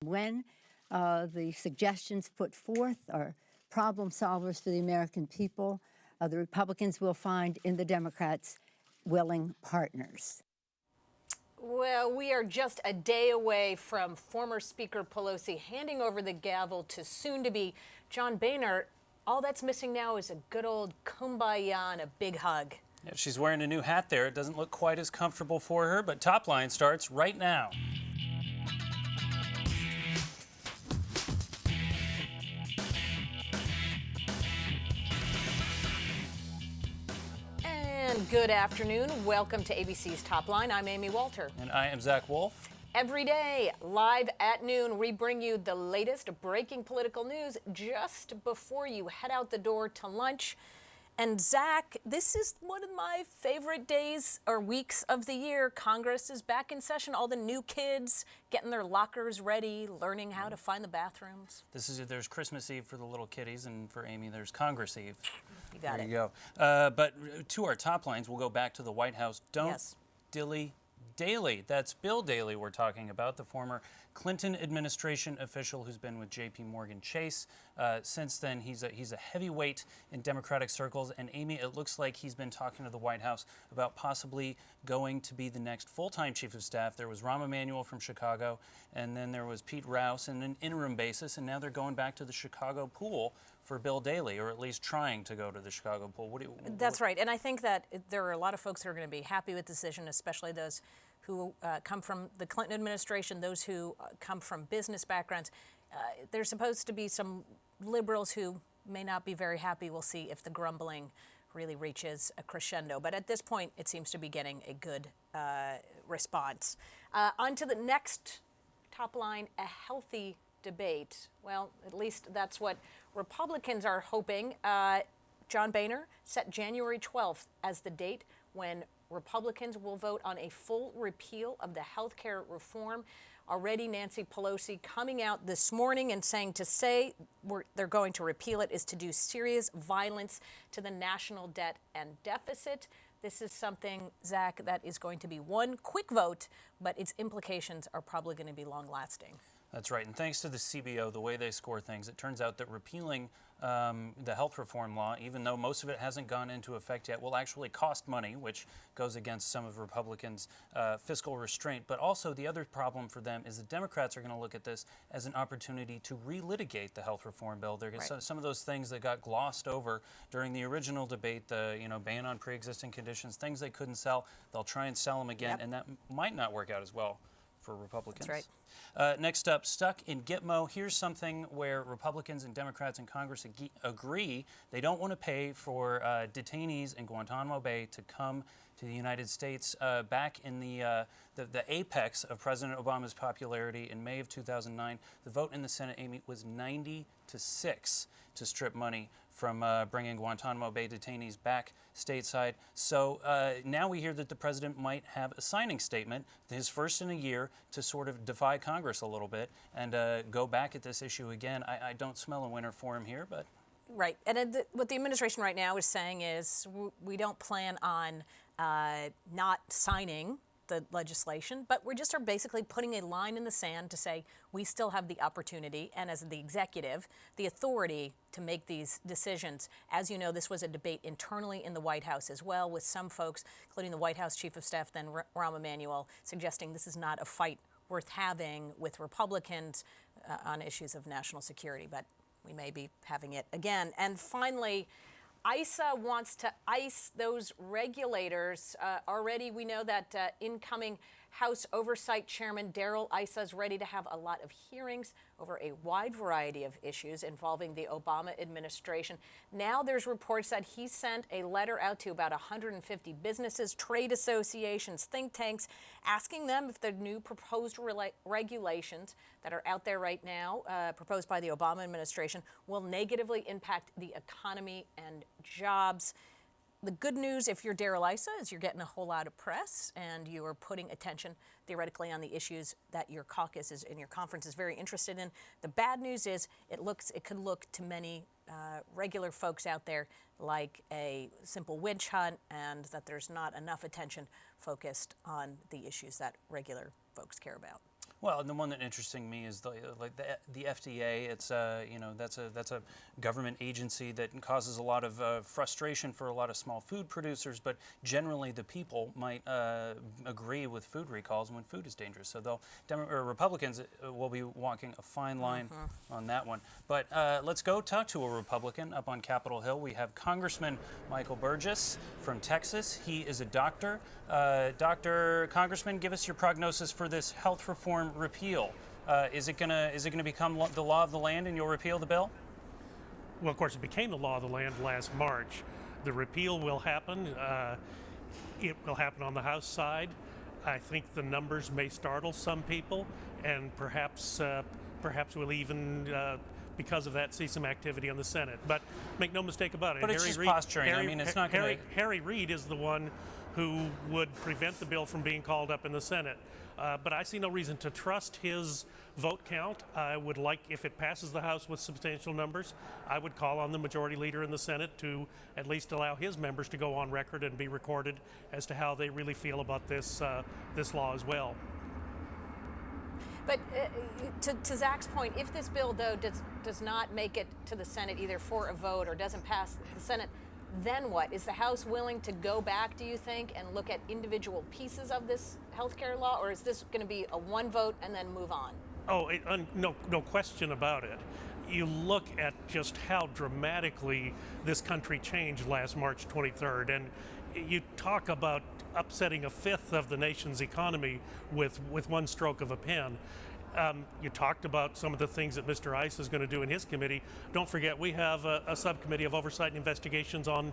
When the suggestions put forth are problem solvers for the American people, the Republicans will find in the Democrats willing partners. Well, we are just a day away from former Speaker Pelosi handing over the gavel to soon-to-be John Boehner. All that's missing now is a good old kumbaya and a big hug. Yeah, she's wearing a new hat there. It doesn't look quite as comfortable for her, but Top Line starts right now. And good afternoon. Welcome to ABC's Top Line. I'm Amy Walter. And I am Zach Wolf. Every day, live at noon, we bring you the latest breaking political news just before you head out the door to lunch. And Zach, this is one of my favorite days or weeks of the year. Congress is back in session. All the new kids getting their lockers ready, learning how to find the bathrooms. There's Christmas Eve for the little kiddies, and for Amy, there's Congress Eve. You got it. There you go. But to our top lines, we'll go back to the White House. Don't dilly Daley. That's Bill Daley we're talking about, the former Clinton administration official who's been with J.P. Morgan Chase. Since then, he's a heavyweight in Democratic circles. And Amy, it looks like he's been talking to the White House about possibly going to be the next full-time chief of staff. There was Rahm Emanuel from Chicago, and then there was Pete Rouse on an interim basis, and now they're going back to the Chicago pool for Bill Daley, or at least trying to go to the Chicago pool. That's right. And I think that there are a lot of folks who are going to be happy with the decision, especially those who come from the Clinton administration, those who come from business backgrounds. There's supposed to be some liberals who may not be very happy. We'll see if the grumbling really reaches a crescendo. But at this point, it seems to be getting a good response. On to the next top line, a healthy debate. Well, at least that's what Republicans are hoping. John Boehner set January 12th as the date when Republicans will vote on a full repeal of the health care reform. Already, Nancy Pelosi coming out this morning and saying they're going to repeal it is to do serious violence to the national debt and deficit. This is something, Zach, that is going to be one quick vote, but its implications are probably going to be long-lasting. That's right. And thanks to the CBO, the way they score things, it turns out that repealing the health reform law, even though most of it hasn't gone into effect yet, will actually cost money, which goes against some of Republicans' fiscal restraint. But also the other problem for them is the Democrats are going to look at this as an opportunity to relitigate the health reform bill. Some of those things that got glossed over during the original debate, the ban on pre-existing conditions, things they couldn't sell, they'll try and sell them again, and that might not work out as well for Republicans. That's right. Next up, stuck in Gitmo. Here's something where Republicans and Democrats in Congress agree they don't want to pay for detainees in Guantanamo Bay to come to the United States. Back in the apex of President Obama's popularity in May of 2009, the vote in the Senate, Amy, was 90-6 to strip money from bringing Guantanamo Bay detainees back stateside. So now we hear that the president might have a signing statement, his first in a year, to sort of defy Congress a little bit and go back at this issue again. I don't smell a winner for him here, but... Right. And what the administration right now is saying is we don't plan on not signing the legislation, but we just are basically putting a line in the sand to say we still have the opportunity and as the executive, the authority to make these decisions. As you know, this was a debate internally in the White House as well, with some folks, including the White House Chief of Staff, then Rahm Emanuel, suggesting this is not a fight worth having with Republicans on issues of national security, but we may be having it again. And finally, ISA wants to ice those regulators. Already we know that incoming House Oversight Chairman Darrell Issa is ready to have a lot of hearings over a wide variety of issues involving the Obama administration. Now there's reports that he sent a letter out to about 150 businesses, trade associations, think tanks, asking them if the new proposed regulations that are out there right now, proposed by the Obama administration, will negatively impact the economy and jobs. The good news, if you're Darrell Issa, is you're getting a whole lot of press and you are putting attention theoretically on the issues that your caucus is and your conference is very interested in. The bad news is it could look to many regular folks out there like a simple witch hunt, and that there's not enough attention focused on the issues that regular folks care about. Well, and the one that interesting me is the FDA. It's that's a government agency that causes a lot of frustration for a lot of small food producers. But generally, the people might agree with food recalls when food is dangerous. So Republicans will be walking a fine line on that one. But let's go talk to a Republican up on Capitol Hill. We have Congressman Michael Burgess from Texas. He is a doctor. Congressman, give us your prognosis for this health reform repeal. Is it gonna become the law of the land, and you'll repeal the bill? Well, of course, it became the law of the land last March. The repeal will happen. It will happen on the House side. I think the numbers may startle some people, and perhaps we'll even, because of that, see some activity on the Senate. But make no mistake about it. But it's just posturing. I mean, it's not going to. Harry Reid is the one who would prevent the bill from being called up in the Senate. But I see no reason to trust his vote count. I would like, if it passes the House with substantial numbers, I would call on the majority leader in the Senate to at least allow his members to go on record and be recorded as to how they really feel about this law as well. But to Zach's point, if this bill, though, does not make it to the Senate either for a vote or doesn't pass the Senate, then what? Is the House willing to go back, do you think, and look at individual pieces of this healthcare law, or is this going to be a one vote and then move on? Oh, no question about it. You look at just how dramatically this country changed last March 23rd, and you talk about upsetting a fifth of the nation's economy with one stroke of a pen. You talked about some of the things that Mr. Ice is going to do in his committee. Don't forget, we have a subcommittee of oversight and investigations on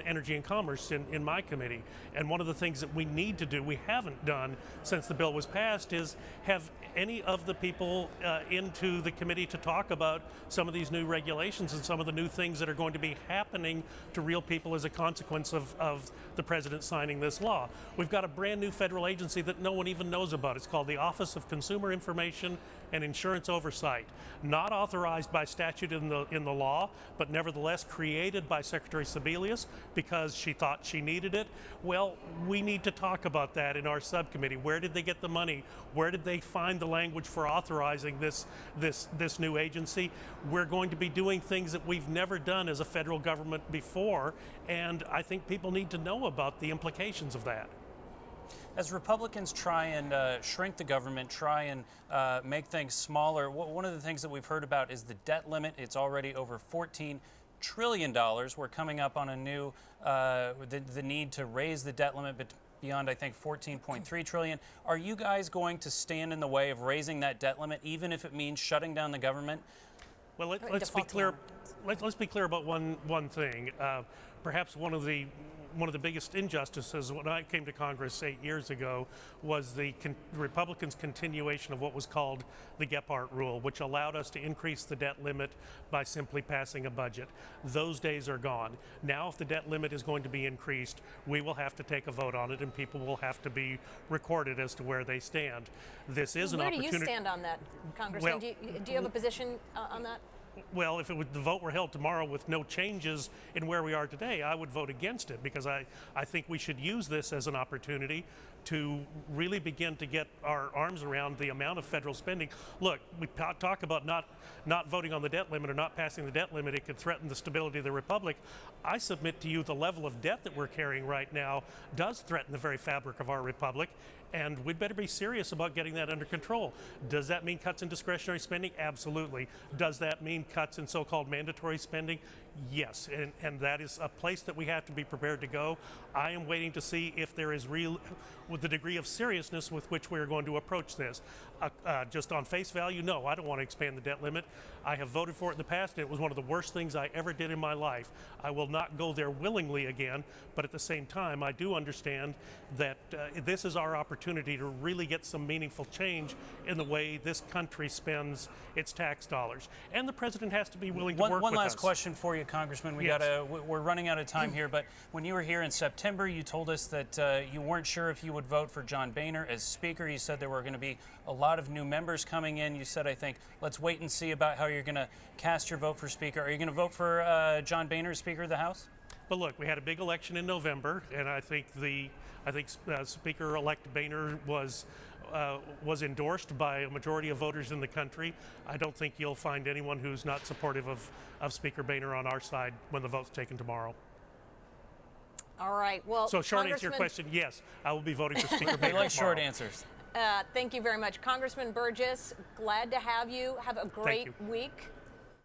energy and commerce in my committee. And one of the things that we need to do, we haven't done since the bill was passed, is have any of the people into the committee to talk about some of these new regulations and some of the new things that are going to be happening to real people as a consequence of the president signing this law. We've got a brand new federal agency that no one even knows about. It's called the Office of Consumer Information and Insurance Oversight, not authorized by statute in the law, but nevertheless created by Secretary Sebelius because she thought she needed it. Well, we need to talk about that in our subcommittee. Where did they get the money? Where did they find the language for authorizing this new agency? We're going to be doing things that we've never done as a federal government before, and I think people need to know about the implications of that. As Republicans try and shrink the government, try and make things smaller, one of the things that we've heard about is the debt limit. It's already over $14 trillion. We're coming up on a new, the need to raise the debt limit beyond, I think, $14.3 trillion. Are you guys going to stand in the way of raising that debt limit, even if it means shutting down the government? Well, let's be clear. Let's be clear about one thing. Perhaps one of the biggest injustices when I came to Congress 8 years ago was the Republicans' continuation of what was called the Gephardt rule, which allowed us to increase the debt limit by simply passing a budget. Those days are gone. Now, if the debt limit is going to be increased, we will have to take a vote on it, and people will have to be recorded as to where they stand. This is an opportunity. Where do you stand on that, Congressman? Well, do you have a position on that? Well, if the vote were held tomorrow with no changes in where we are today, I would vote against it because I think we should use this as an opportunity to really begin to get our arms around the amount of federal spending. Look, we talk about not voting on the debt limit or not passing the debt limit. It could threaten the stability of the republic. I submit to you the level of debt that we're carrying right now does threaten the very fabric of our republic, and we'd better be serious about getting that under control. Does that mean cuts in discretionary spending? Absolutely. Does that mean cuts in so-called mandatory spending? Yes, and that is a place that we have to be prepared to go. I am waiting to see if there is with the degree of seriousness with which we are going to approach this. Just on face value, no, I don't want to expand the debt limit. I have voted for it in the past, and it was one of the worst things I ever did in my life. I will not go there willingly again, but at the same time, I do understand that this is our opportunity to really get some meaningful change in the way this country spends its tax dollars. And the president has to be willing to work with us. One last question for you, Congressman. We're running out of time here, but when you were here in September, you told us that you weren't sure if you would vote for John Boehner as Speaker. You said there were going to be a lot of new members coming in. You said, I think, let's wait and see about how you're going to cast your vote for Speaker. Are you going to vote for John Boehner as Speaker of the House? But look, we had a big election in November, and I think Speaker-elect Boehner was endorsed by a majority of voters in the country. I don't think you'll find anyone who's not supportive of Speaker Boehner on our side when the vote's taken tomorrow. All right. Well, So, short answer to your question, yes, I will be voting for Speaker Boehner. We like tomorrow. short answers. Thank you very much. Congressman Burgess, glad to have you. Have a great you. week.